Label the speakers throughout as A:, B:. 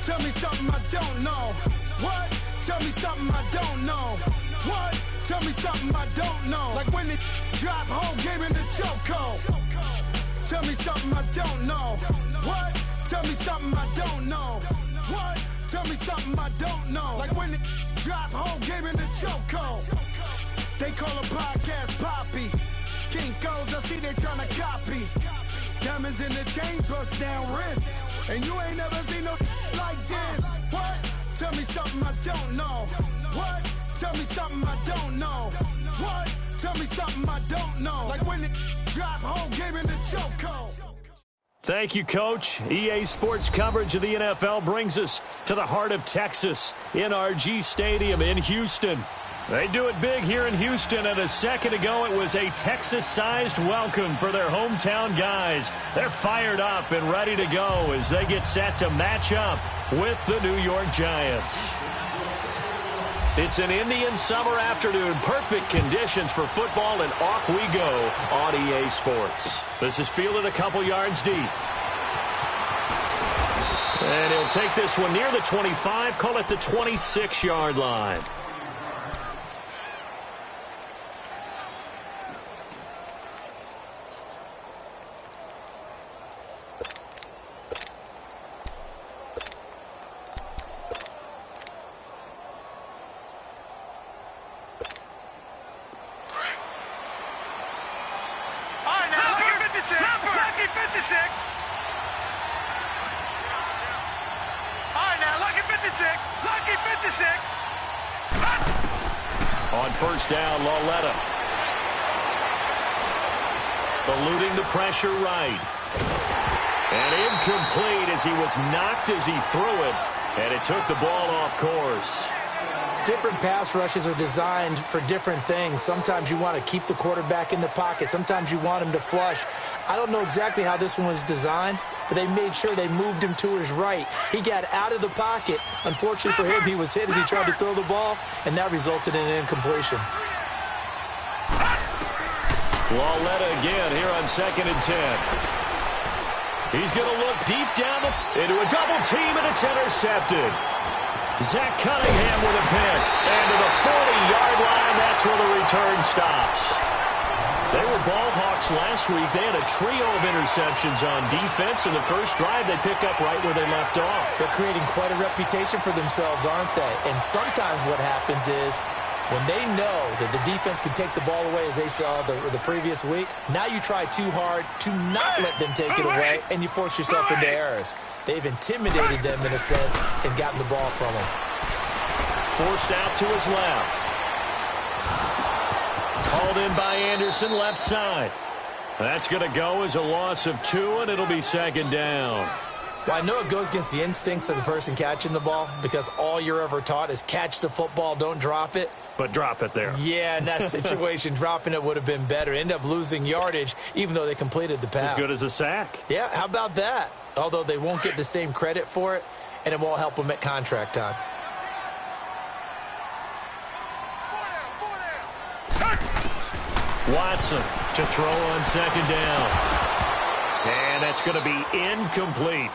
A: Tell me something I don't know. What? Tell me something I don't know. What? Tell me something I don't know. Like when it drop whole game in the chokehold. Tell me something I don't know. What? Tell me something I don't know. What? Tell me something I don't know. Like when it drop whole game in the chokehold. They call a podcast Poppy. Kinkos, I see they tryna copy. Diamonds in the chains, bust down wrists. And you ain't never seen no like this. What? Tell me something I don't know. What? Tell me something I don't know. What? Tell me something I don't know. Like when it drop whole game in the chokehold.
B: Thank you, Coach. EA Sports coverage of the NFL brings us to the heart of Texas, NRG Stadium in Houston. They do it big here in Houston, and a second ago it was a Texas-sized welcome for their hometown guys. They're fired up and ready to go as they get set to match up with the New York Giants. It's an Indian summer afternoon, perfect conditions for football, and off we go on EA Sports. This is fielded a couple yards deep. And he'll take this one near the 25, call it the 26-yard line. On first down, Lauletta. Eluding the pressure right. And incomplete as he was knocked as he threw it. And it took the ball off course.
C: Different pass rushes are designed for different things. Sometimes you want to keep the quarterback in the pocket. Sometimes you want him to flush. I don't know exactly how this one was designed, but they made sure they moved him to his right. He got out of the pocket. Unfortunately for him, he was hit as he tried to throw the ball, and that resulted in an incompletion.
B: Lauletta again here on 2nd and 10. He's going to look deep down into a double team, and it's intercepted. Zach Cunningham with a pick. And to the 40-yard line, that's where the return stops. They were ball hawks last week. They had a trio of interceptions on defense. In the first drive, they pick up right where they left off.
C: They're creating quite a reputation for themselves, aren't they? And sometimes what happens is when they know that the defense can take the ball away, as they saw the previous week, now you try too hard to not let them take it away, and you force yourself into errors. They've intimidated them in a sense and gotten the ball from them.
B: Forced out to his left. Called in by Anderson, left side. That's going to go as a loss of 2, and it'll be 2nd down.
C: Well, I know it goes against the instincts of the person catching the ball because all you're ever taught is catch the football, don't drop it.
B: But drop it there.
C: Yeah, in that situation, dropping it would have been better. End up losing yardage, even though they completed the pass.
B: As good as a sack.
C: Yeah, how about that? Although they won't get the same credit for it, and it won't help them at contract time.
B: Watson to throw on 2nd down. And that's going to be incomplete.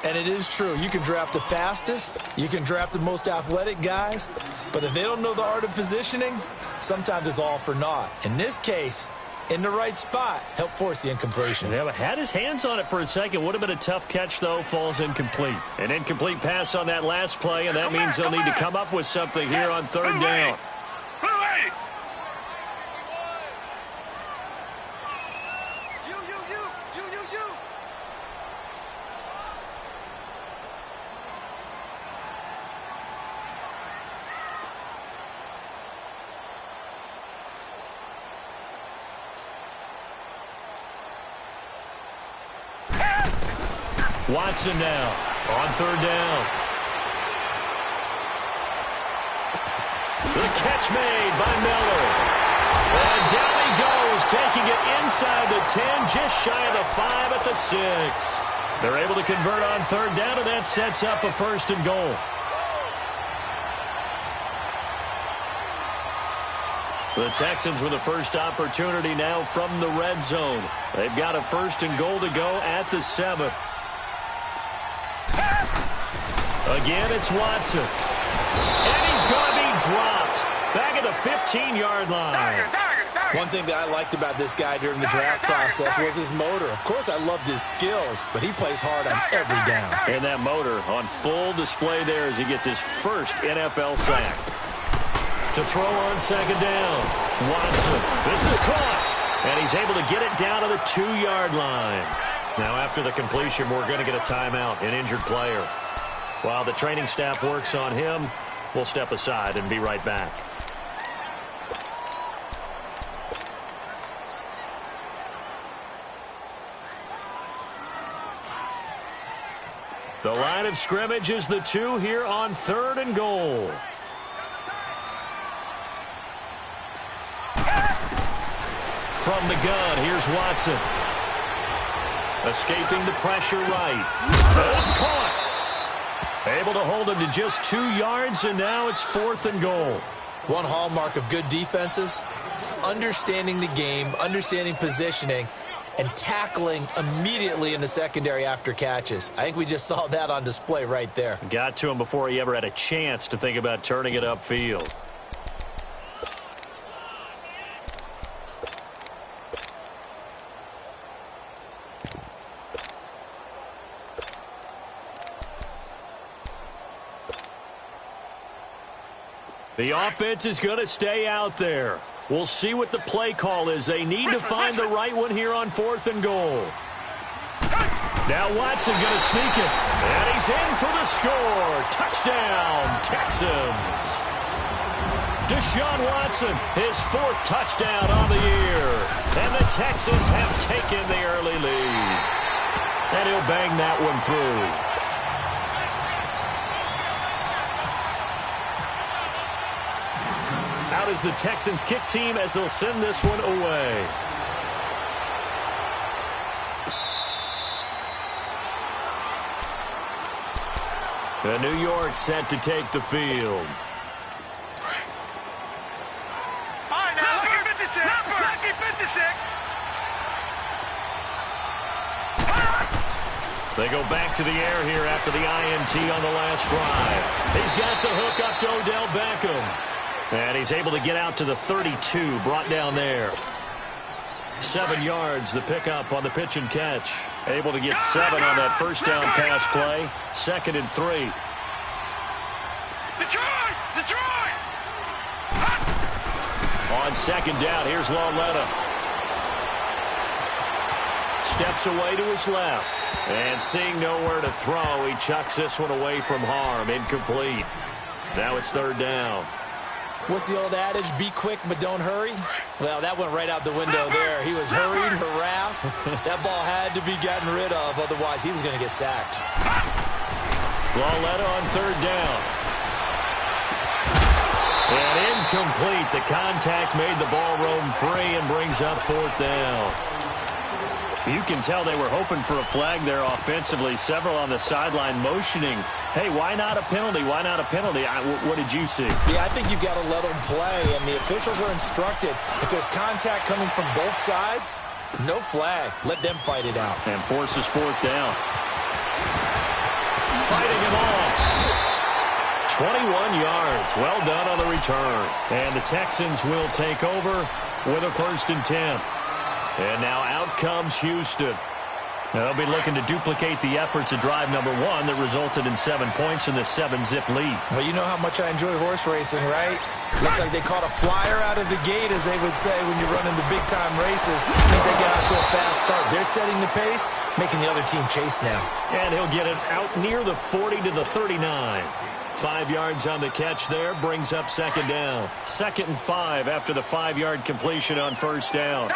C: And it is true. You can draft the fastest. You can draft the most athletic guys. But if they don't know the art of positioning, sometimes it's all for naught. In this case, in the right spot, help force the incompletion.
B: Yeah, but had his hands on it for a second. Would have been a tough catch, though. Falls incomplete. An incomplete pass on that last play, and that means they'll need to come up with something here on 3rd down. Watson now on 3rd down. The catch made by Miller. And down he goes, taking it inside the 10, just shy of the 5 at the 6. They're able to convert on 3rd down, and that sets up a 1st and goal. The Texans with the first opportunity now from the red zone. They've got a 1st and goal to go at the 7. Again, it's Watson. And he's going to be dropped. Back at the 15-yard line.
C: One thing that I liked about this guy during the draft process was his motor. Of course, I loved his skills, but he plays hard on every down.
B: And that motor on full display there as he gets his first NFL sack. To throw on second down. Watson. This is caught. And he's able to get it down to the 2-yard line. Now, after the completion, we're going to get a timeout, an injured player. While the training staff works on him, we'll step aside and be right back. The line of scrimmage is the 2 here on 3rd and goal. From the gun, here's Watson. Escaping the pressure right. It's caught. Able to hold him to just 2 yards, and now it's 4th and goal.
C: One hallmark of good defenses is understanding the game, understanding positioning, and tackling immediately in the secondary after catches. I think we just saw that on display right there.
B: Got to him before he ever had a chance to think about turning it upfield. The offense is going to stay out there. We'll see what the play call is. They need to find the right one here on 4th and goal. Now Watson going to sneak it. And he's in for the score. Touchdown, Texans. Deshaun Watson, his 4th touchdown on the year. And the Texans have taken the early lead. And he'll bang that one through. Out is the Texans kick team as they'll send this one away. The New York set to take the field.
A: All right, now, lucky 56. Lucky 56.
B: They go back to the air here after the INT on the last drive. He's got the hook up to Odell Beckham. And he's able to get out to the 32, brought down there. 7 yards, the pickup on the pitch and catch. Able to get 7 on that first down pass play. 2nd and 3.
A: Detroit!
B: On 2nd down, here's Lauletta. Steps away to his left. And seeing nowhere to throw, he chucks this one away from harm. Incomplete. Now it's 3rd down.
C: What's the old adage? Be quick, but don't hurry? Well, that went right out the window there. He was hurried, harassed. That ball had to be gotten rid of, otherwise he was going to get sacked.
B: Lauletta on 3rd down. And incomplete. The contact made the ball roam free and brings up 4th down. You can tell they were hoping for a flag there offensively. Several on the sideline motioning. Hey, why not a penalty? Why not a penalty? What did you see?
C: Yeah, I think you've got to let them play, and the officials are instructed. If there's contact coming from both sides, no flag. Let them fight it out.
B: And forces 4th down. Fighting him off. 21 yards. Well done on the return. And the Texans will take over with a 1st and 10. And now out comes Houston. Now they'll be looking to duplicate the efforts of drive number 1 that resulted in 7 points in the 7-zip lead.
C: Well, you know how much I enjoy horse racing, right? Looks like they caught a flyer out of the gate, as they would say when you're running the big-time races. Means they get out to a fast start. They're setting the pace, making the other team chase now.
B: And he'll get it out near the 40 to the 39. 5 yards on the catch there, brings up 2nd down. 2nd and 5 after the 5-yard completion on 1st down.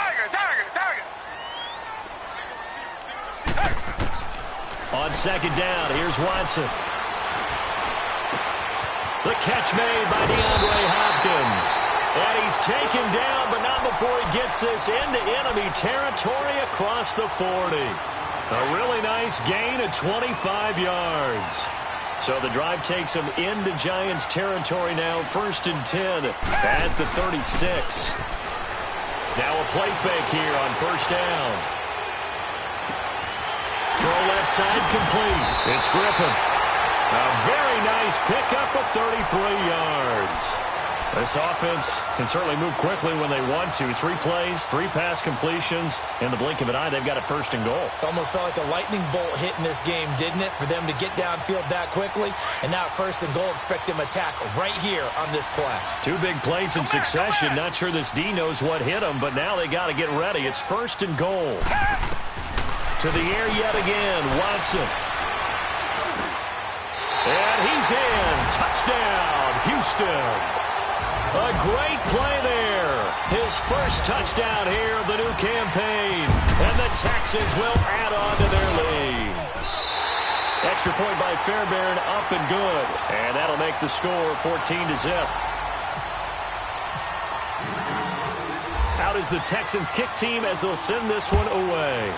B: On 2nd down, here's Watson. The catch made by DeAndre Hopkins. And he's taken down, but not before he gets this into enemy territory across the 40. A really nice gain of 25 yards. So the drive takes him into Giants territory now. 1st and 10 at the 36. Now a play fake here on 1st down. Throw left side complete. It's Griffin. A very Rays pick up a 33 yards. This offense can certainly move quickly when they want to. 3 plays, 3 pass completions. In the blink of an eye, they've got a 1st and goal.
C: Almost felt like a lightning bolt hit in this game, didn't it? For them to get downfield that quickly. And now 1st and goal, expect them to attack right here on this play.
B: 2 big plays in succession. Not sure this D knows what hit him, but now they got to get ready. It's 1st and goal. To the air yet again, Watson. And he's in. Touchdown, Houston. A great play there. His first touchdown here of the new campaign. And the Texans will add on to their lead. Extra point by Fairbairn, up and good. And that'll make the score 14-0. Out is the Texans kick team as they'll send this one away.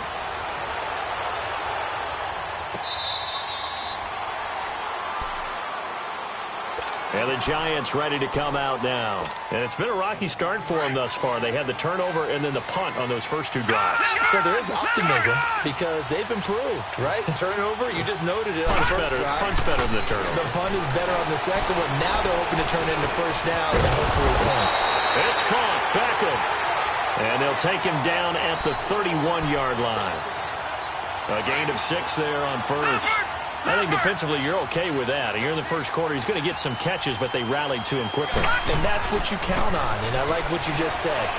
B: And the Giants ready to come out now. And it's been a rocky start for them thus far. They had the turnover and then the punt on those first 2 drives.
C: So there is optimism because they've improved, right? Turnover, you just noted it.
B: Punt's better than the turnover.
C: The punt is better on the second one. Now they're hoping to turn it into first downs and hopefully points.
B: It's caught. Beckham. And they'll take him down at the 31-yard line. A gain of 6 there on first. I think defensively you're okay with that. You're in the first quarter. He's going to get some catches, but they rallied to him quickly.
C: And that's what you count on, and I like what you just said.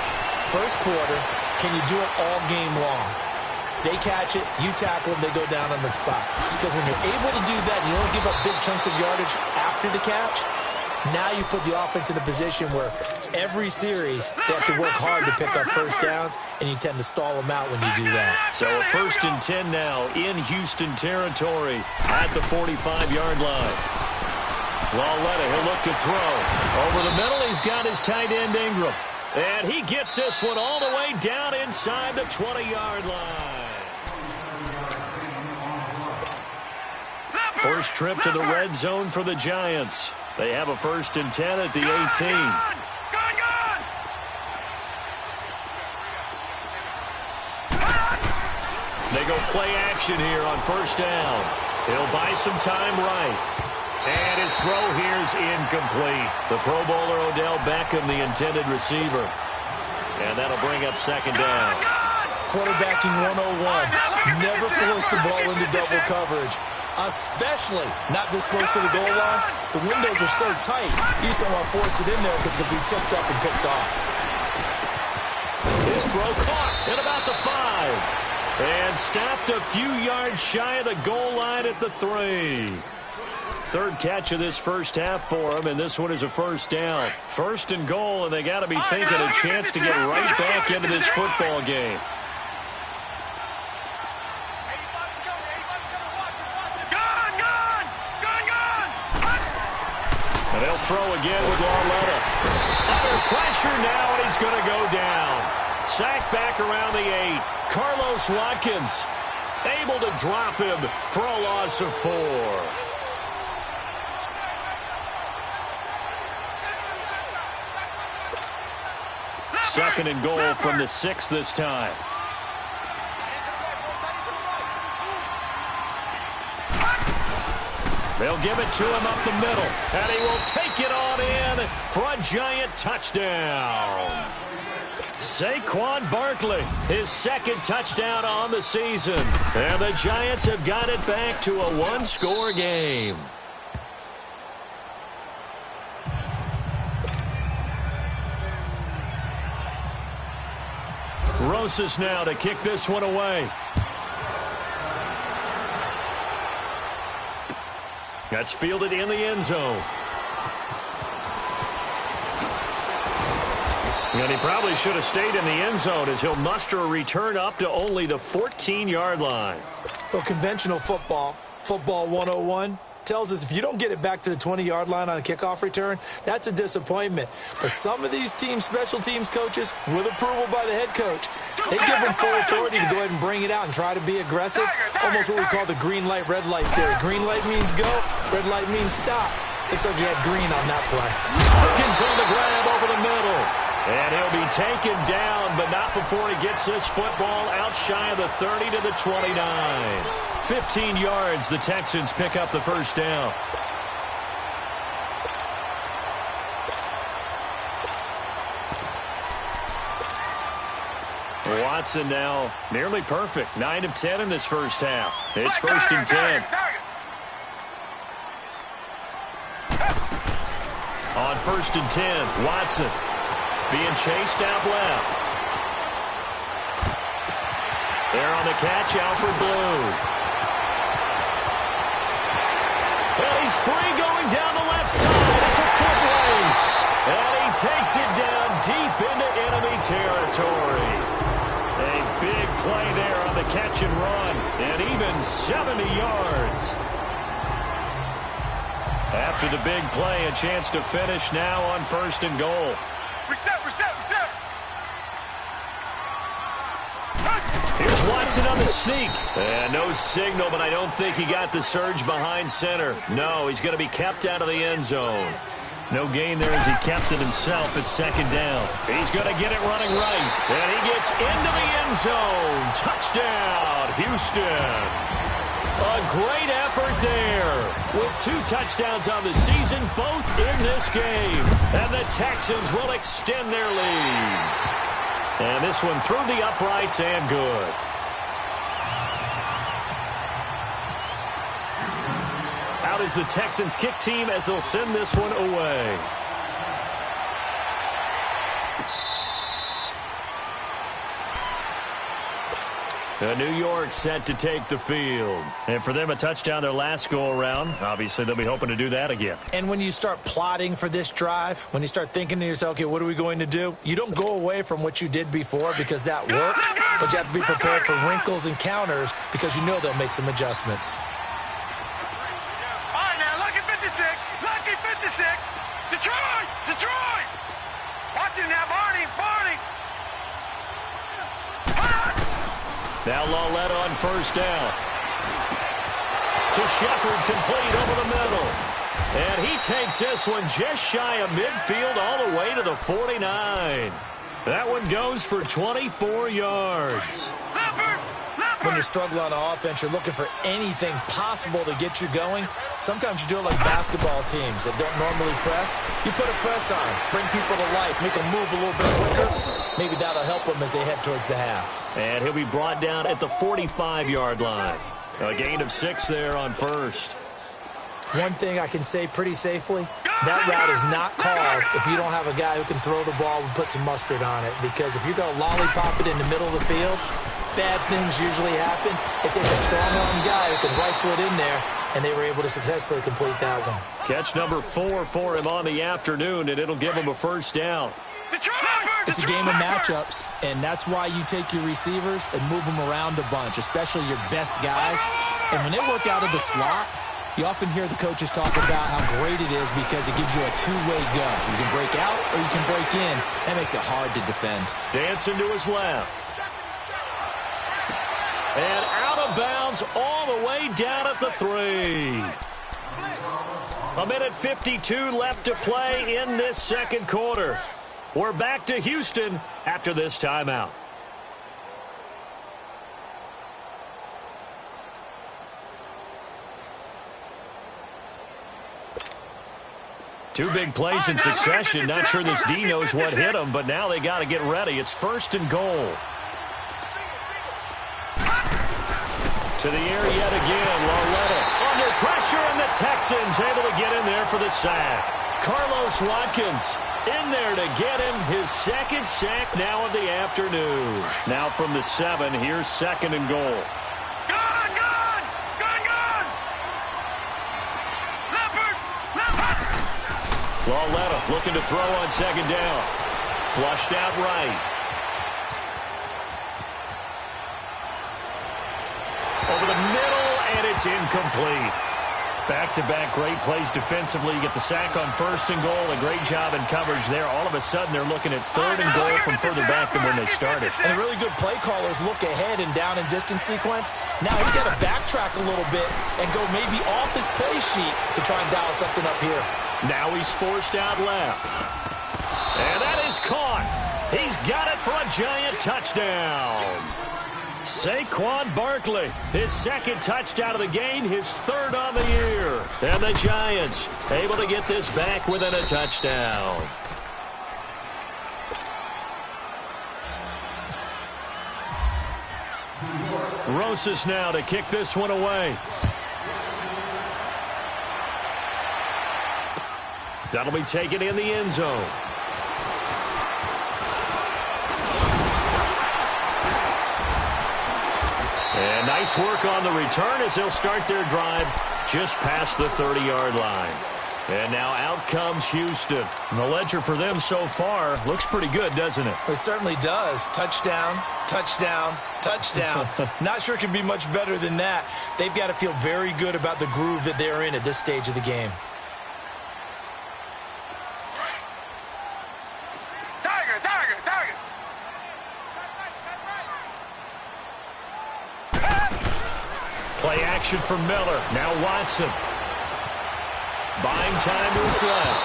C: First quarter, can you do it all game long? They catch it, you tackle them, they go down on the spot. Because when you're able to do that, you don't give up big chunks of yardage after the catch, now you put the offense in a position where every series they have to work hard to pick up first downs, and you tend to stall them out when you do that.
B: So a 1st and 10 now in Houston territory at the 45-yard line. Lauletta, he'll look to throw. Over the middle, he's got his tight end Ingram. And he gets this one all the way down inside the 20-yard line. First trip to the red zone for the Giants. They have a 1st and 10 at the 18. They go play action here on 1st down. He'll buy some time right. And his throw here is incomplete. The Pro Bowler Odell Beckham, the intended receiver. And that'll bring up 2nd down.
C: Quarterbacking 101. Never force the ball into double coverage. Especially not this close to the goal line. The windows are so tight, you just don't want to force it in there because it could be tipped up and picked off.
B: His throw caught at about the 5. And stopped a few yards shy of the goal line at the 3. 3rd catch of this first half for him, and this one is a 1st down. 1st and goal, and they got to be thinking a chance to get right back into this football game. And they'll throw again with Lauletta. Under pressure now, and he's going to go down. Sacked back around the 8. Carlos Watkins able to drop him for a loss of 4. Second and goal from the 6 this time. They'll give it to him up the middle, and he will take it on in for a Giant touchdown. Saquon Barkley, his 2nd touchdown on the season. And the Giants have got it back to a 1-score game. Rosas now to kick this one away. That's fielded in the end zone. And he probably should have stayed in the end zone as he'll muster a return up to only the 14-yard line.
C: Well, conventional football 101, tells us if you don't get it back to the 20-yard line on a kickoff return, that's a disappointment. But some of these teams, special teams coaches, with approval by the head coach, they give them full authority to go ahead and bring it out and try to be aggressive. Almost what we call the green light, red light theory. Green light means go, red light means stop. Looks like he had green on that play.
B: Perkins on the grab over the middle. And he'll be taken down, but not before he gets this football out shy of the 30 to the 29. 15 yards, the Texans pick up the first down. Watson now nearly perfect. 9 of 10 in this first half. It's 1st and 10. On 1st and 10, Watson being chased out left. There on the catch, Alfred Blue. And he's free going down the left side. It's a foot race. And he takes it down deep into enemy territory. A big play there on the catch and run. And even 70 yards. After the big play, a chance to finish now on 1st and goal.
A: Reset.
B: Here's Watson on the sneak. And no signal, but I don't think he got the surge behind center. No, he's going to be kept out of the end zone. No gain there as he kept it himself at 2nd down. He's going to get it running right. And he gets into the end zone. Touchdown, Houston. A great effort there. With 2 touchdowns on the season, both in this game. And the Texans will extend their lead. And this one through the uprights and good. Out is the Texans kick team as they'll send this one away. New York set to take the field. And for them, a touchdown their last go-around. Obviously, they'll be hoping to do that again.
C: And when you start plotting for this drive, when you start thinking to yourself, okay, what are we going to do? You don't go away from what you did before because that worked, but you have to be prepared for wrinkles and counters because you know they'll make some adjustments.
A: All right, now, lucky 56. Detroit. Watch it now, Barney.
B: Now Lawletta on 1st down. To Shepard, complete over the middle. And he takes this one just shy of midfield all the way to the 49. That one goes for 24 yards.
C: When you struggle on offense, you're looking for anything possible to get you going. Sometimes you do it like basketball teams that don't normally press. You put a press on, bring people to life, make them move a little bit quicker. Maybe that'll help them as they head towards the half.
B: And he'll be brought down at the 45-yard line. A gain of 6 there on 1st.
C: One thing I can say pretty safely, that route is not called if you don't have a guy who can throw the ball and put some mustard on it. Because if you're going to lollipop it in the middle of the field, bad things usually happen. It takes a strong-arm guy who can rifle it in there, and they were able to successfully complete that one.
B: Catch number 4 for him on the afternoon, and it'll give him a 1st down.
C: It's a game of matchups, and that's why you take your receivers and move them around a bunch, especially your best guys. And when they work out of the slot, you often hear the coaches talk about how great it is because it gives you a two-way go. You can break out or you can break in. That makes it hard to defend.
B: Dancing to his left. And out of bounds all the way down at the 3. A minute 52 left to play in this second quarter. We're back to Houston after this timeout. Two big plays in succession. Not sure this D knows what hit him, but now they got to get ready. It's 1st and goal. To the air yet again. Lawletta under pressure, and the Texans able to get in there for the sack. Carlos Watkins in there to get him his 2nd sack now of the afternoon. Now from the 7, here's 2nd and goal.
A: Gun! Leopard!
B: Lawletta looking to throw on 2nd down. Flushed out right. Over the middle, and it's incomplete. Back-to-back great plays defensively. You get the sack on 1st and goal. A great job in coverage there. All of a sudden, they're looking at 3rd and goal from further back than when they started.
C: And really good play callers look ahead and down and distance sequence. Now he's got to backtrack a little bit and go maybe off his play sheet to try and dial something up here.
B: Now he's forced out left. And that is caught. He's got it for a giant touchdown. Saquon Barkley, his 2nd touchdown of the game, his 3rd on the year. And the Giants able to get this back within a touchdown. Rosas now to kick this one away. That'll be taken in the end zone. And nice work on the return as they'll start their drive just past the 30-yard line. And now out comes Houston. And the ledger for them so far looks pretty good, doesn't it?
C: It certainly does. Touchdown, touchdown, touchdown. Not sure it can be much better than that. They've got to feel very good about the groove that they're in at this stage of the game.
B: Play action from Miller. Now Watson. Buying time to his left.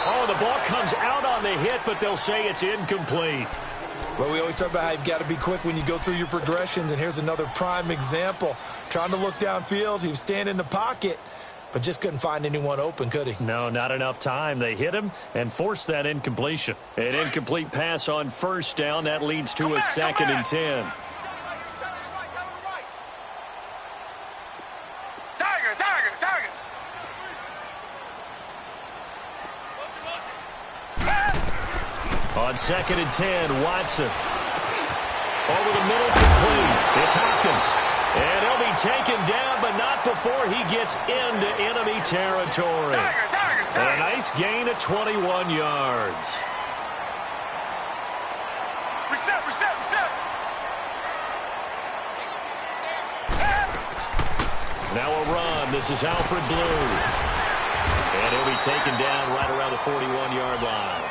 B: Oh, the ball comes out on the hit, but they'll say it's incomplete.
C: Well, we always talk about how you've got to be quick when you go through your progressions, and here's another prime example. Trying to look downfield, he was standing in the pocket, but just couldn't find anyone open, could he?
B: No, not enough time. They hit him and forced that incompletion. An incomplete pass on first down. That leads to a 2nd and 10. On 2nd and 10, Watson. Over the middle, complete. It's Hopkins. And he'll be taken down, but not before he gets into enemy territory. A nice gain of 21 yards.
A: Reset.
B: Now a run. This is Alfred Blue. And he'll be taken down right around the 41-yard line.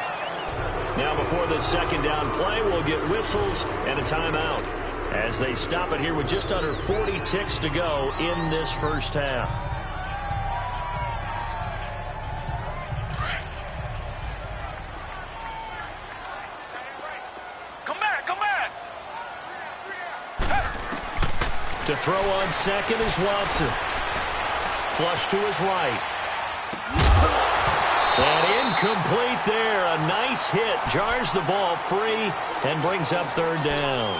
B: Now before this second down play, we'll get whistles and a timeout as they stop it here with just under 40 ticks to go in this first half.
A: Come back.
B: To throw on second is Watson. Flush to his right. And incomplete there. A nice hit. Jars the ball free and brings up third down.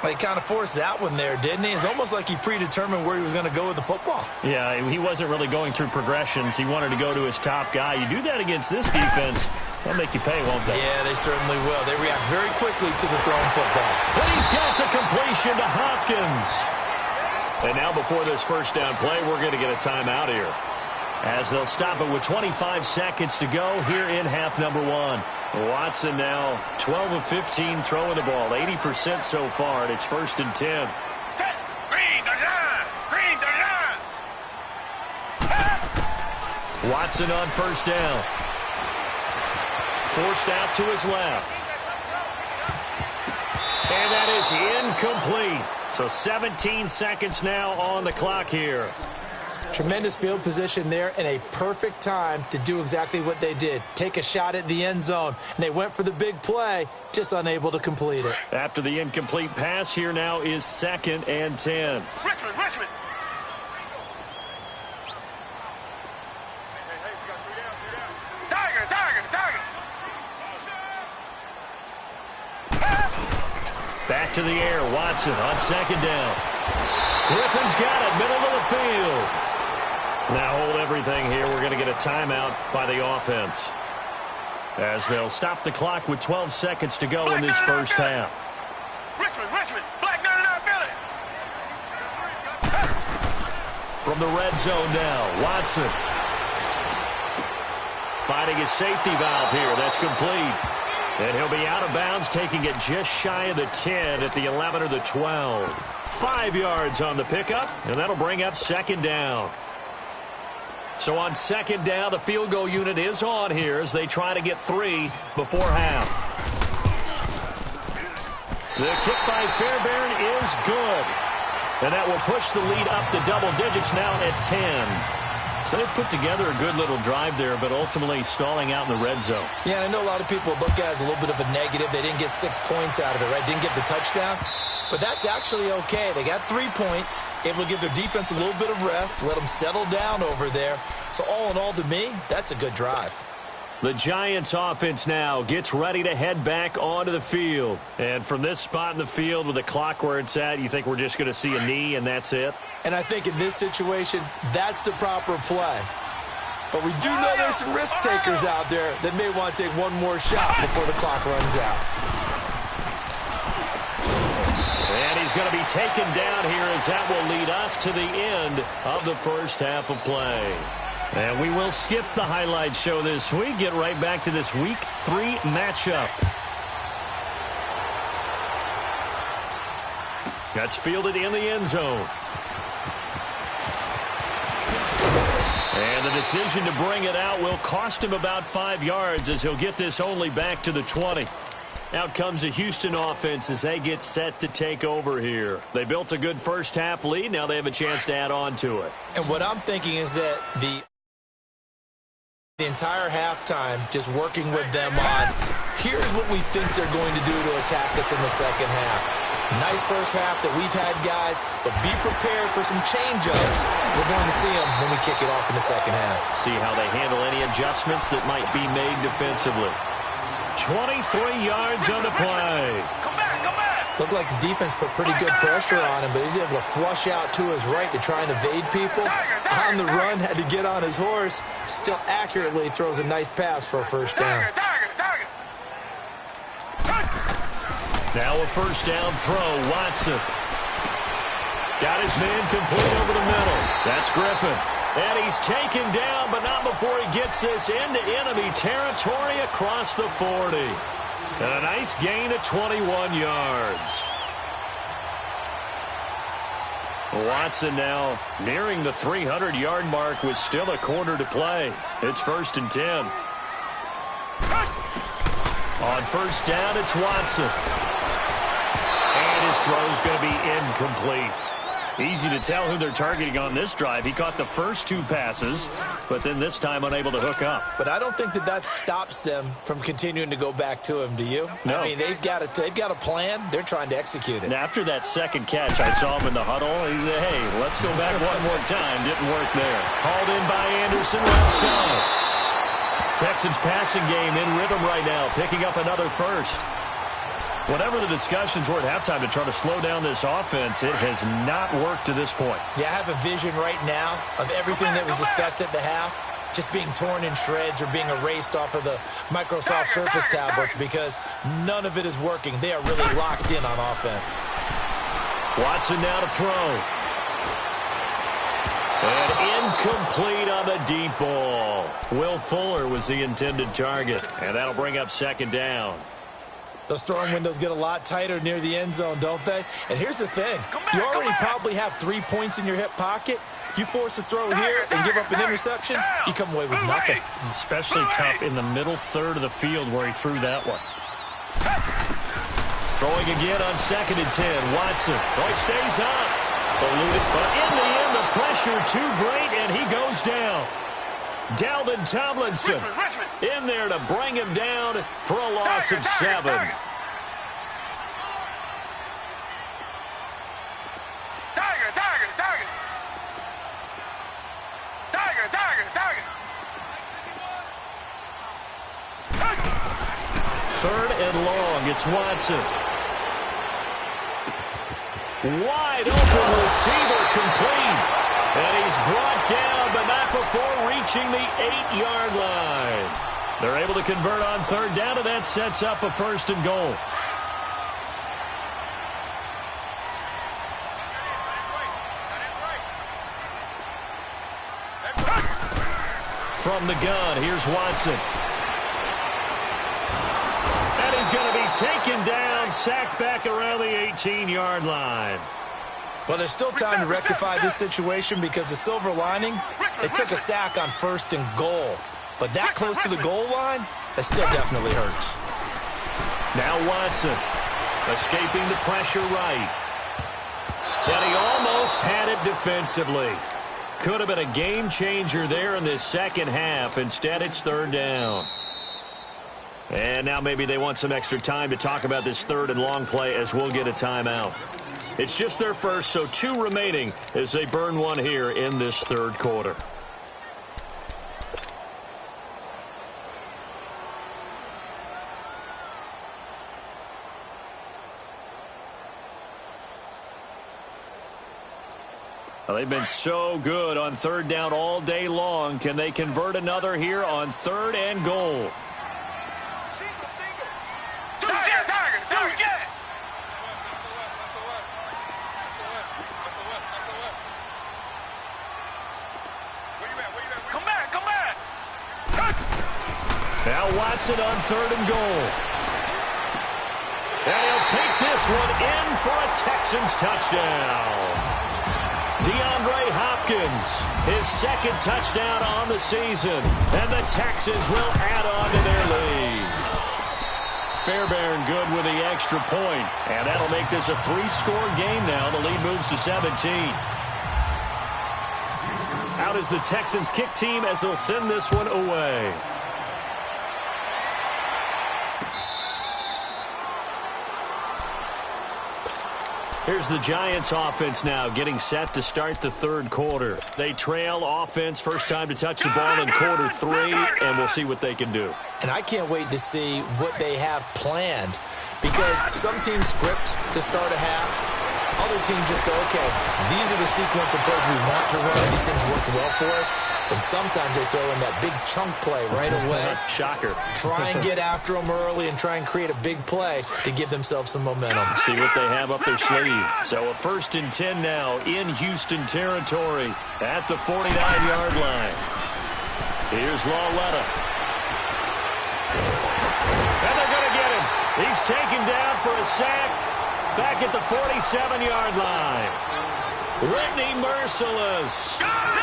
C: Well, he kind of forced that one there, didn't he? It's almost like he predetermined where he was going to go with the football.
B: Yeah, he wasn't really going through progressions. He wanted to go to his top guy. You do that against this defense, they'll make you pay, won't they?
C: Yeah, they certainly will. They react very quickly to the thrown football.
B: And he's got the completion to Hopkins. And now before this first down play, we're going to get a timeout here, as they'll stop it with 25 seconds to go here in half number one. Watson now 12 of 15 throwing the ball, 80% so far, and it's 1st and 10. Watson on first down. Forced out to his left. And that is incomplete. So 17 seconds now on the clock here.
C: Tremendous field position there and a perfect time to do exactly what they did. Take a shot at the end zone. And they went for the big play, just unable to complete it.
B: After the incomplete pass, here now is 2nd and 10.
A: Richmond. Tiger.
B: Back to the air. Watson on second down. Griffin's got it, middle of the field. Now hold everything here. We're going to get a timeout by the offense, as they'll stop the clock with 12 seconds to go in this first half.
A: Richmond. Black 99 Philly.
B: From the red zone now, Watson. Finding his safety valve here. That's complete. And he'll be out of bounds, taking it just shy of the 10 at the 11 or the 12. 5 yards on the pickup, and that'll bring up second down. So on second down, the field goal unit is on here as they try to get 3 before half. The kick by Fairbairn is good. And that will push the lead up to double digits now at 10. So they put together a good little drive there, but ultimately stalling out in the red zone.
C: Yeah, and I know a lot of people look at it as a little bit of a negative. They didn't get 6 points out of it, right? Didn't get the touchdown. But that's actually okay. They got 3 points, able to give their defense a little bit of rest, let them settle down over there. So all in all, to me, that's a good drive.
B: The Giants offense now gets ready to head back onto the field. And from this spot in the field with the clock where it's at, you think we're just going to see a knee and that's it?
C: And I think in this situation, that's the proper play. But we do know there's some risk takers out there that may want to take one more shot before the clock runs out.
B: And he's going to be taken down here as that will lead us to the end of the first half of play. And we will skip the highlight show this week. Get right back to this Week 3 matchup. That's fielded in the end zone. And the decision to bring it out will cost him about 5 yards as he'll get this only back to the 20. Out comes the Houston offense as they get set to take over here. They built a good first half lead. Now they have a chance to add on to it.
C: And what I'm thinking is that the entire halftime just working with them on, here's what we think they're going to do to attack us in the second half. Nice first half that we've had, guys, but be prepared for some change-ups. We're going to see them when we kick it off in the second half.
B: See how they handle any adjustments that might be made defensively. 23 yards on the play.
A: Come back, come back.
C: Looked like the defense put pretty good pressure on him, but he's able to flush out to his right to try and evade people. On the run, had to get on his horse. Still accurately throws a nice pass for a first down.
B: Now a first down throw, Watson. Got his man complete over the middle. That's Griffin. And he's taken down, but not before he gets this into enemy territory across the 40. And a nice gain of 21 yards. Watson now nearing the 300-yard mark with still a quarter to play. It's 1st and 10. On first down, it's Watson. And his throw's going to be incomplete. Easy to tell who they're targeting on this drive. He caught the first 2 passes, but then this time unable to hook up.
C: But I don't think that stops them from continuing to go back to him, do you?
B: No.
C: I mean, they've got a plan. They're trying to execute it.
B: And after that second catch, I saw him in the huddle. He said, hey, let's go back one more time. Didn't work there. Hauled in by Anderson, left side. Texans passing game in rhythm right now, picking up another first. Whatever the discussions were at halftime to try to slow down this offense, it has not worked to this point.
C: Yeah, I have a vision right now of everything that was discussed at the half just being torn in shreds or being erased off of the Microsoft Surface tablets because none of it is working. They are really locked in on offense.
B: Watson now to throw. And incomplete on the deep ball. Will Fuller was the intended target, and that'll bring up 2nd down.
C: Those throwing windows get a lot tighter near the end zone, don't they? And here's the thing. You already probably have 3 points in your hip pocket. You force a throw here and give up an interception, you come away with nothing.
B: Especially tough in the middle third of the field where he threw that one. Throwing again on 2nd and 10. Watson. Oh, he stays up. Eluded, but in the end, the pressure too great, and he goes down. Dalvin Tomlinson in there to bring him down for a loss of 7. Third and long, it's Watson. Wide open receiver complete. And he's brought down, but not before reaching the 8-yard line. They're able to convert on 3rd down, and that sets up a 1st and goal. From the gun, here's Watson. And he's going to be taken down, sacked back around the 18-yard line.
C: Well, there's still time to rectify this situation because the silver lining, they took a sack on 1st and goal. But that close to the goal line, that still definitely hurts.
B: Now Watson, escaping the pressure right. And he almost had it defensively. Could have been a game changer there in this second half. Instead, it's 3rd down. And now maybe they want some extra time to talk about this 3rd and long play as we'll get a timeout. It's just their first, so 2 remaining as they burn one here in this 3rd quarter. From the gun, here's Watson. And he's going to be taken down, sacked back around the 18-yard line. They're able to convert on 3rd down, and that sets up a 1st and goal. Now Watson, escaping the pressure right. And he almost had it defensively. Could have been a game changer there in this second half. Instead, it's 3rd down. And now maybe they want some extra time to talk about this 3rd and long play as we'll get a timeout. It's just their first, so 2 remaining as they burn one here in this 3rd quarter. Well, they've been so good on third down all day long. Can they convert another here on 3rd and goal? Now Watson on 3rd and goal. And he'll take this one in for a Texans touchdown. DeAndre Hopkins, his 2nd touchdown on the season. And the Texans will add on to their lead. Fairbairn good with the extra point. And that'll make this a 3-score game now. The lead moves to 17. Out is the Texans kick team as they'll send this one away. Here's the Giants offense now getting set to start the 3rd quarter. They trail offense, first time to touch the ball in quarter 3, and we'll see what they can do.
C: And I can't wait to see what they have planned, because some teams script to start a half. Other teams just go, okay, these are the sequence of plays we want to run. These things worked well for us. And sometimes they throw in that big chunk play right away.
B: Shocker.
C: Try and get after them early and try and create a big play to give themselves some momentum.
B: See what they have up their sleeve. So a 1st and 10 now in Houston territory at the 49-yard line. Here's Lauletta. And they're going to get him. He's taken down for a sack back at the 47-yard line. Whitney Merciless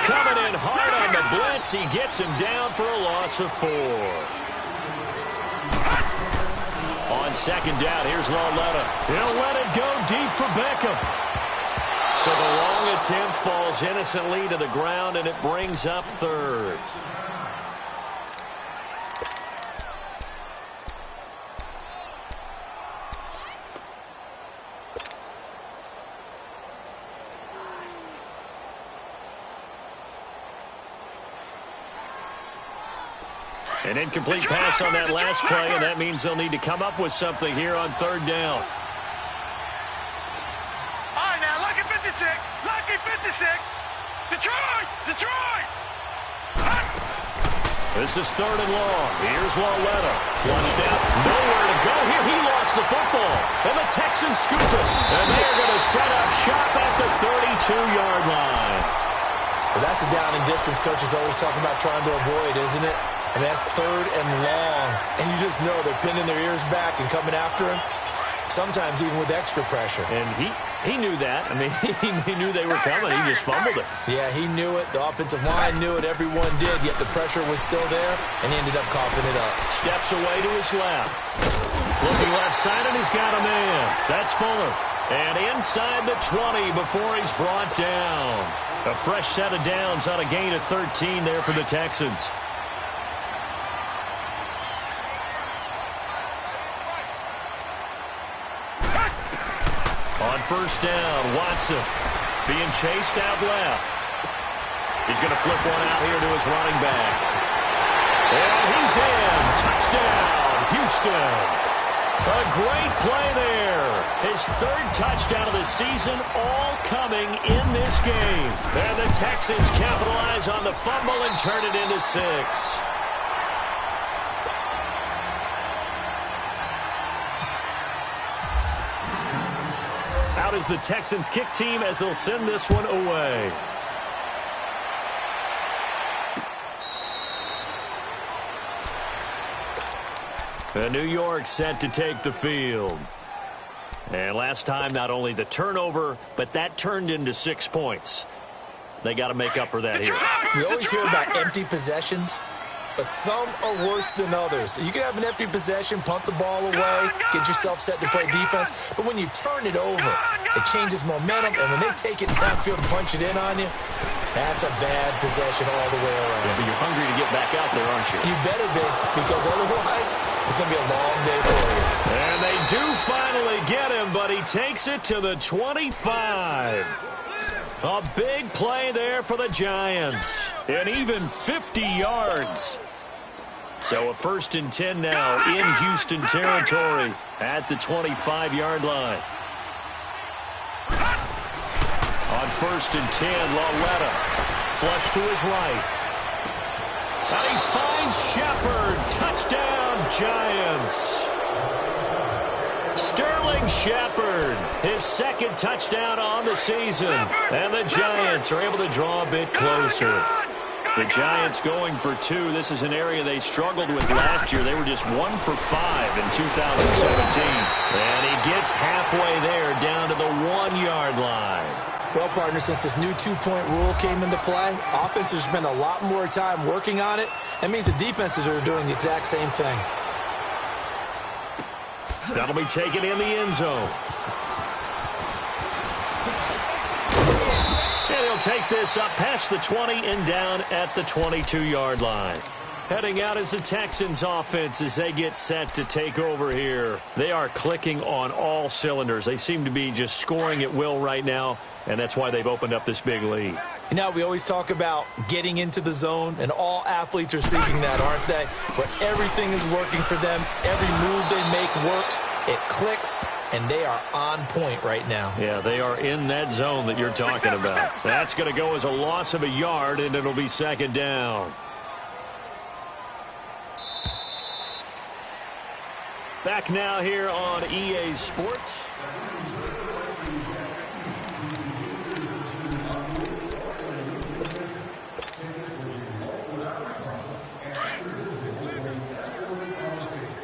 B: coming in hard on the blitz. He gets him down for a loss of 4. On 2nd down, here's Lauletta. He'll let it go deep for Beckham. So the long attempt falls innocently to the ground, and it brings up 3rd. An incomplete pass on that last play, and that means they'll need to come up with something here on 3rd down.
A: All right, now, lucky 56. Lucky 56. Detroit! Detroit!
B: This is 3rd and long. Here's Lauletta. Flushed out. Nowhere to go here. He lost the football. And the Texans scoop it. And they're going to set up shop at the 32-yard line.
C: Well, that's the down and distance coaches always talking about trying to avoid, isn't it? I mean, that's 3rd and long. And you just know they're pinning their ears back and coming after him. Sometimes even with extra pressure.
B: And he knew that. I mean, he knew they were coming. He just fumbled it.
C: Yeah, he knew it. The offensive line knew it. Everyone did. Yet the pressure was still there, and he ended up coughing it up.
B: Steps away to his left. Looking left side, and he's got a man. That's Fuller. And inside the 20 before he's brought down. A fresh set of downs on a gain of 13 there for the Texans. On 1st down, Watson being chased out left. He's going to flip one out here to his running back. And he's in. Touchdown, Houston. A great play there. His 3rd touchdown of the season, all coming in this game. And the Texans capitalize on the fumble and turn it into 6. Out is the Texans kick team as they'll send this one away. New York set to take the field. And last time, not only the turnover, but that turned into 6 points. They got to make up for that here.
C: We always hear about empty possessions, but some are worse than others. You can have an empty possession, punt the ball away, get yourself set to play defense, but when you turn it over, it changes momentum, and when they take it downfield and punch it in on you, that's a bad possession all the way around.
B: Yeah, but you're hungry to get back out there, aren't you?
C: You better be, because otherwise it's going to be a long day for you.
B: And they do finally get him, but he takes it to the 25. A big play there for the Giants. And even 50 yards. So a 1st and 10 now in Houston territory at the 25-yard line. On 1st and 10. Lauletta flush to his right. And he finds Shepard. Touchdown, Giants. Sterling Shepard, his 2nd touchdown on the season. And the Giants are able to draw a bit closer. The Giants going for 2. This is an area they struggled with last year. They were just 1 for 5 in 2017. And he gets halfway there down to the 1-yard line.
C: Well, partner, since this new 2-point rule came into play, offenses spend a lot more time working on it. That means the defenses are doing the exact same thing.
B: That'll be taken in the end zone. And he'll take this up past the 20 and down at the 22-yard line. Heading out is the Texans offense as they get set to take over here. They are clicking on all cylinders. They seem to be just scoring at will right now, and that's why they've opened up this big lead.
C: You know, we always talk about getting into the zone, and all athletes are seeking that, aren't they? Where everything is working for them. Every move they make works. It clicks, and they are on point right now.
B: Yeah, they are in that zone that you're talking about. That's going to go as a loss of a yard, and it'll be 2nd down. Back now here on EA Sports.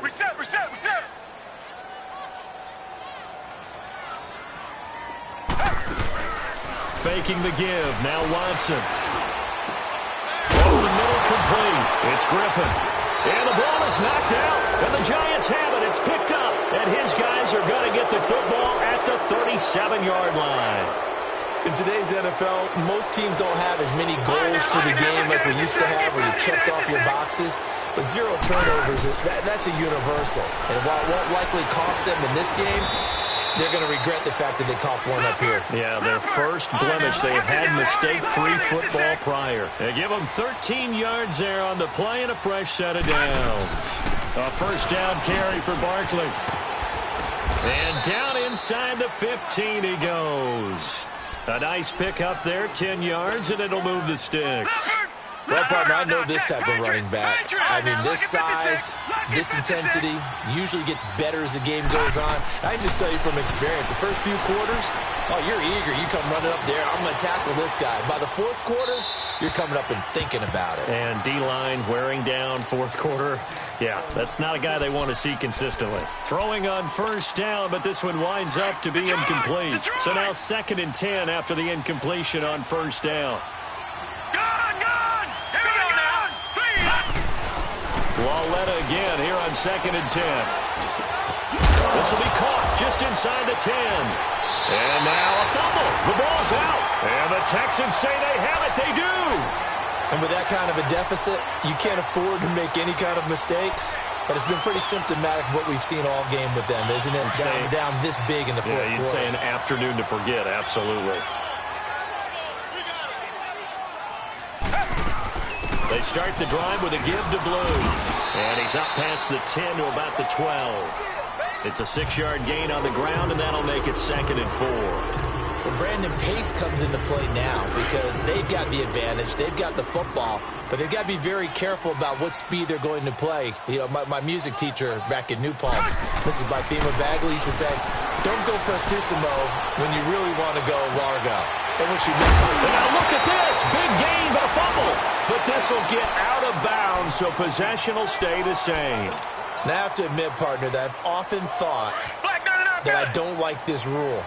A: Reset.
B: Faking the give. Now Watson. Over the middle, complete. It's Griffin. And the ball is knocked out. And the Giants have it. It's picked up. And his guys are going to get the football at the 37-yard line.
C: In today's NFL, most teams don't have as many goals for the game like we used to have where you checked off your boxes. But 0 turnovers, that's a universal. And while it won't likely cost them in this game, they're going to regret the fact that they coughed one up here.
B: Yeah, their first blemish. They had mistake-free football prior. They give them 13 yards there on the play and a fresh set of downs. A 1st down carry for Barkley. And down inside the 15 he goes. A nice pick up there, 10 yards, and it'll move the sticks.
C: Well, partner, I know this type of running back. I mean, this size, this intensity usually gets better as the game goes on. I can just tell you from experience, the first few quarters, oh, you're eager. You come running up there, I'm going to tackle this guy. By the 4th quarter, you're coming up and thinking about it.
B: And D-line wearing down 4th quarter. Yeah, that's not a guy they want to see consistently. Throwing on 1st down, but this one winds up to be incomplete. So now 2nd and 10 after the incompletion on 1st down. Lauletta again here on 2nd and 10. This will be caught just inside the 10. And now a fumble. The ball's out. And the Texans say they have it. They do.
C: And with that kind of a deficit, you can't afford to make any kind of mistakes. But it's been pretty symptomatic of what we've seen all game with them, isn't it? Down this big in the 4th quarter.
B: Yeah, you'd say an afternoon to forget. Absolutely. They start the drive with a give to Blue. And he's up past the 10 to about the 12. It's a 6-yard gain on the ground, and that'll make it 2nd and 4.
C: Well, Brandon, pace comes into play now because they've got the advantage. They've got the football, but they've got to be very careful about what speed they're going to play. You know, my music teacher back in New Paltz, Mrs. Bifema Bagley, used to say, don't go prestissimo when you really want to go largo. And when she
B: now look at this. Big gain, but a fumble. But this will get out of bounds, so possession will stay the same.
C: Now, I have to admit, partner, that I've often thought that I don't like this rule,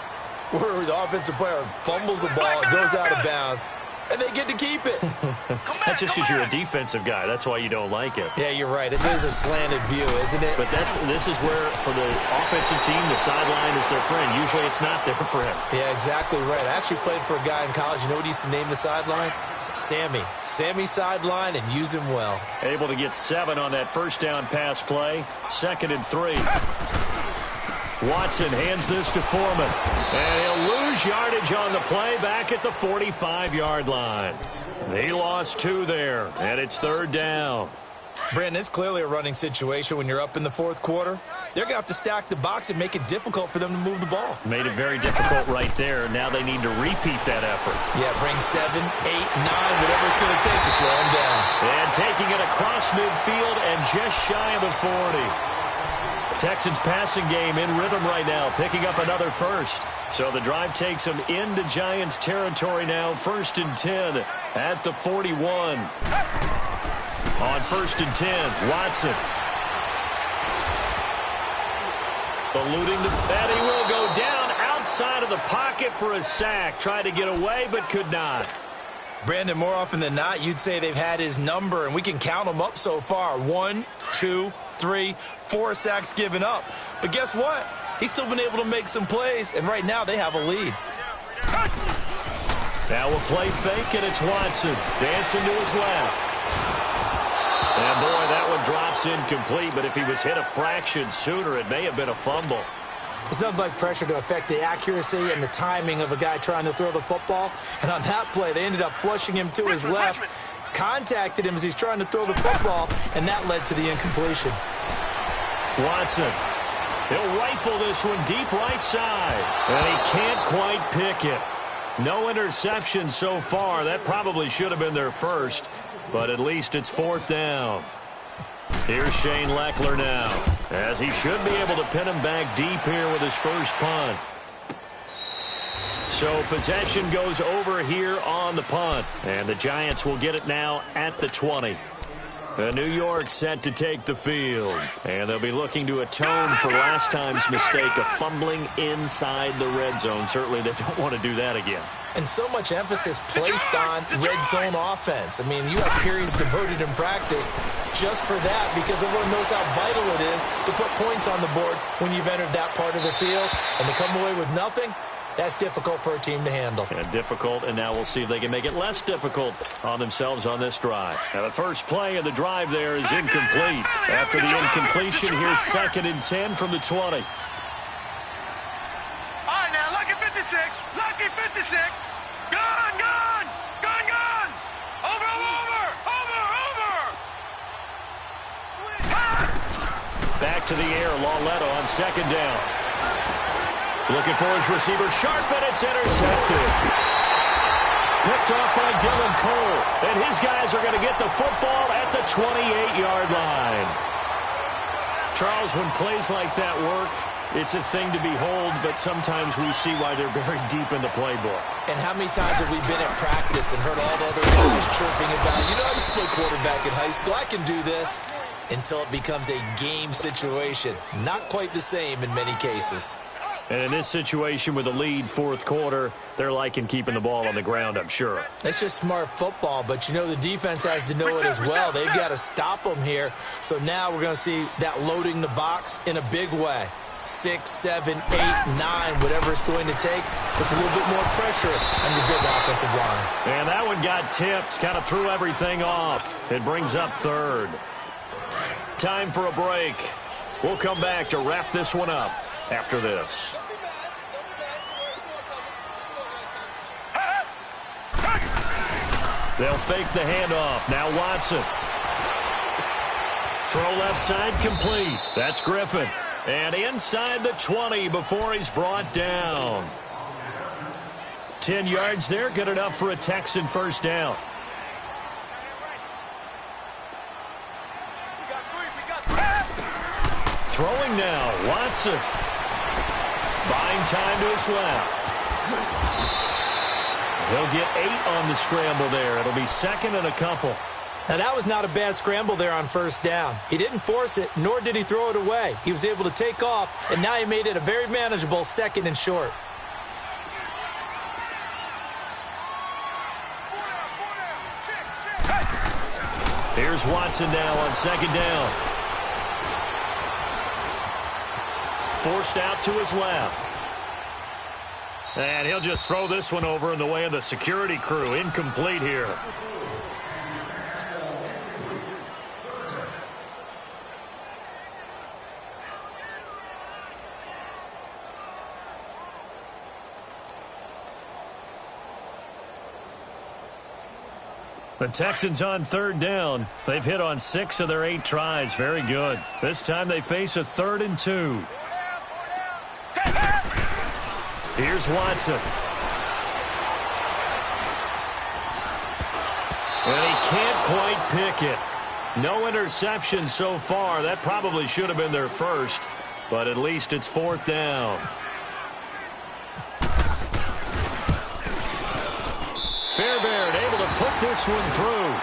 C: where the offensive player fumbles the ball, it goes out of bounds, and they get to keep it.
B: That's just because you're a defensive guy. That's why you don't like it.
C: Yeah, you're right. It is a slanted view, isn't it?
B: But this is where, for the offensive team, the sideline is their friend. Usually it's not there for him.
C: Yeah, exactly right. I actually played for a guy in college. You know what he used to name the sideline? Sammy. Sammy sideline, and use him well.
B: Able to get 7 on that 1st down pass play. 2nd and 3. Watson hands this to Foreman. And he'll lose yardage on the play back at the 45-yard line. He lost 2 there, and it's 3rd down.
C: Brandon, it's clearly a running situation when you're up in the fourth quarter. They're going to have to stack the box and make it difficult for them to move the ball.
B: Made it very difficult right there. Now they need to repeat that effort.
C: Yeah, bring 7, 8, 9, whatever it's going to take to slow them down.
B: And taking it across midfield and just shy of the 40. Texans passing game in rhythm right now, picking up another first. So the drive takes them into Giants territory now, 1st and 10 at the 41. On 1st and 10, Watson. Eluding the bat, he will go down outside of the pocket for a sack. Tried to get away, but could not.
C: Brandon, more often than not, you'd say they've had his number, and we can count them up so far. 1, 2, 3, 4 sacks given up. But guess what? He's still been able to make some plays, and right now they have a lead.
B: Now a play fake, and it's Watson. Dancing to his left. And, boy, that one drops incomplete, but if he was hit a fraction sooner, it may have been a fumble.
C: It's nothing like pressure to affect the accuracy and the timing of a guy trying to throw the football. And on that play, they ended up flushing him to his left, contacted him as he's trying to throw the football, and that led to the incompletion.
B: Watson. He'll rifle this one deep right side, and he can't quite pick it. No interception so far. That probably should have been their first, but at least it's 4th down. Here's Shane Leckler now, as he should be able to pin him back deep here with his first punt. So possession goes over here on the punt, and the Giants will get it now at the 20. New York set to take the field, and they'll be looking to atone for last time's mistake of fumbling inside the red zone. Certainly they don't want to do that again.
C: And so much emphasis placed on red zone offense. I mean, you have periods devoted in practice just for that, because everyone knows how vital it is to put points on the board when you've entered that part of the field. And to come away with nothing, that's difficult for a team to handle.
B: And difficult, and now we'll see if they can make it less difficult on themselves on this drive. Now the first play of the drive there is incomplete. After the incompletion, here's 2nd and 10 from the 20.
A: All right, now, lucky 56. Lucky 56. Gone, gone. Gone, gone. Over, over, over, over.
B: Back to the air, Lawletta on 2nd down. Looking for his receiver, sharp, and it's intercepted. Picked off by Dylan Cole, and his guys are going to get the football at the 28-yard line. Charles, when plays like that work, it's a thing to behold, but sometimes we see why they're buried deep in the playbook.
C: And how many times have we been at practice and heard all the other guys chirping about, you know, I used to play quarterback in high school, I can do this, until it becomes a game situation. Not quite the same in many cases.
B: And in this situation with the lead, 4th quarter, they're liking keeping the ball on the ground, I'm sure.
C: It's just smart football, but you know the defense has to know it as well. They've got to stop them here. So now we're going to see that loading the box in a big way. 6, 7, 8, 9, whatever it's going to take. Puts a little bit more pressure on your big offensive line.
B: And that one got tipped, kind of threw everything off. It brings up 3rd. Time for a break. We'll come back to wrap this one up after this. They'll fake the handoff. Now Watson. Throw left side complete. That's Griffin. And inside the 20 before he's brought down. 10 yards there. Good enough for a Texan first down. Throwing now. Watson. Buying time to his left. He'll get 8 on the scramble there. It'll be 2nd and a couple.
C: Now, that was not a bad scramble there on first down. He didn't force it, nor did he throw it away. He was able to take off, and now he made it a very manageable 2nd and short.
B: Here's Watson now on 2nd down. Forced out to his left. And he'll just throw this one over in the way of the security crew. Incomplete here. The Texans on third down. They've hit on 6 of their 8 tries. Very good. This time they face a 3rd and 2. Here's Watson. And he can't quite pick it. No interception so far. That probably should have been their first, but at least it's 4th down. Fairbairn able to put this one through.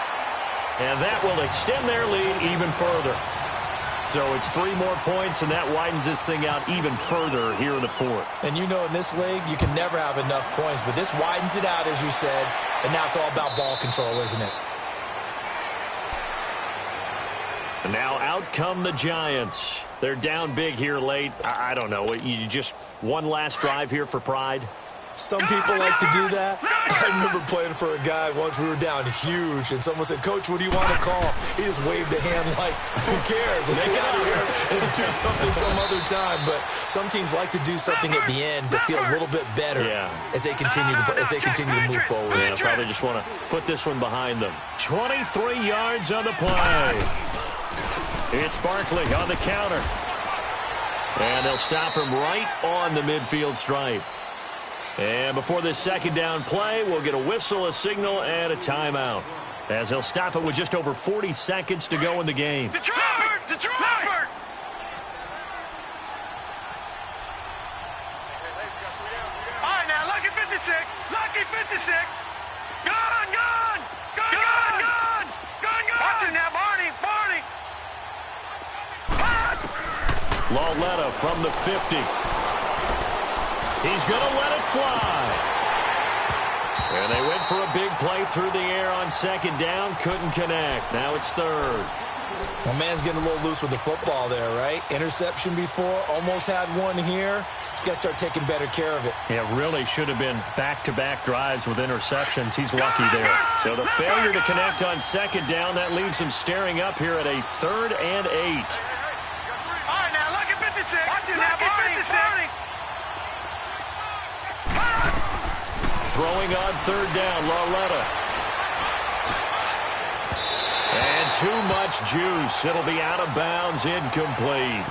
B: And that will extend their lead even further. So it's 3 more points, and that widens this thing out even further here in the 4th.
C: And you know, in this league, you can never have enough points, but this widens it out, as you said, and now it's all about ball control, isn't it?
B: And now out come the Giants. They're down big here late. I don't know. You just one last drive here for pride?
C: Some people like to do that. I remember playing for a guy once. We were down huge, and someone said, "Coach, what do you want to call?" He just waved a hand like, "Who cares? Let's get out of here and do something some other time." But some teams like to do something at the end to feel a little bit better as they continue to move forward.
B: Yeah, probably just want to put this one behind them. 23 yards on the play. It's Barkley on the counter. And they'll stop him right on the midfield stripe. And before this second down play, we'll get a whistle, a signal, and a timeout. As they'll stop it with just over 40 seconds to go in the game.
A: Detroit! Detroit! All right, now, Lucky 56. Lucky 56. Gone, gone! Gone, gone, gone! Gone, gone! Watch it now, Barney! Barney!
B: Lauletta from the 50. He's going to let it fly. And they went for a big play through the air on second down. Couldn't connect. Now it's 3rd.
C: Well, man's getting a little loose with the football there, right? Interception before. Almost had one here. He's got to start taking better care of it.
B: Yeah, really should have been back-to-back drives with interceptions. He's lucky there. So the failure to connect on second down, that leaves him staring up here at a 3rd and 8.
A: All right, now, Lucky 56. Watch it now, Barney! Barney!
B: Throwing on third down, Lauletta. And too much juice. It'll be out of bounds, incomplete.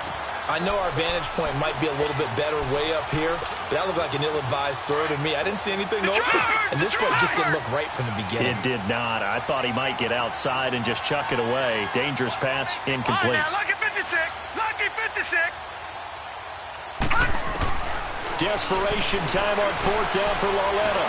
C: I know our vantage point might be a little bit better way up here, but that looked like an ill-advised throw to me. I didn't see anything open, and this play just didn't look right from the beginning.
B: It did not. I thought he might get outside and just chuck it away. Dangerous pass, incomplete.
A: All right, now, Lucky 56. Lucky 56.
B: Desperation time on 4th down for Lauletta.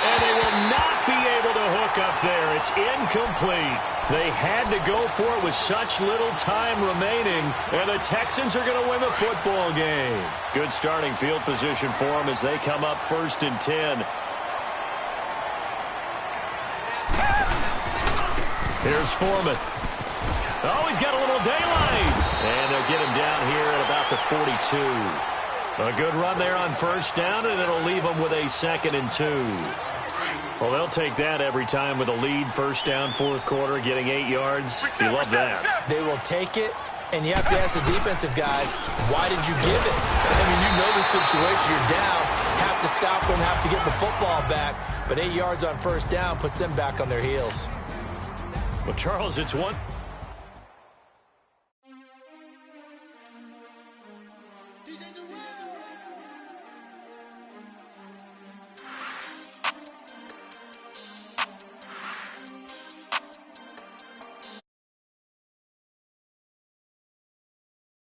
B: And they will not be able to hook up there. It's incomplete. They had to go for it with such little time remaining, and the Texans are going to win the football game. Good starting field position for them as they come up 1st and 10. Here's Foreman. Oh, he's got a little daylight. And they'll get him down here at about the 42. A good run there on 1st down, and it'll leave them with a 2nd and 2. Well, they'll take that every time with a lead. 1st down, 4th quarter, getting 8 yards. You love that.
C: They will take it, and you have to ask the defensive guys, why did you give it? I mean, you know the situation. You're down, have to stop them, have to get the football back. But 8 yards on 1st down puts them back on their heels.
B: Well, Charles, it's one.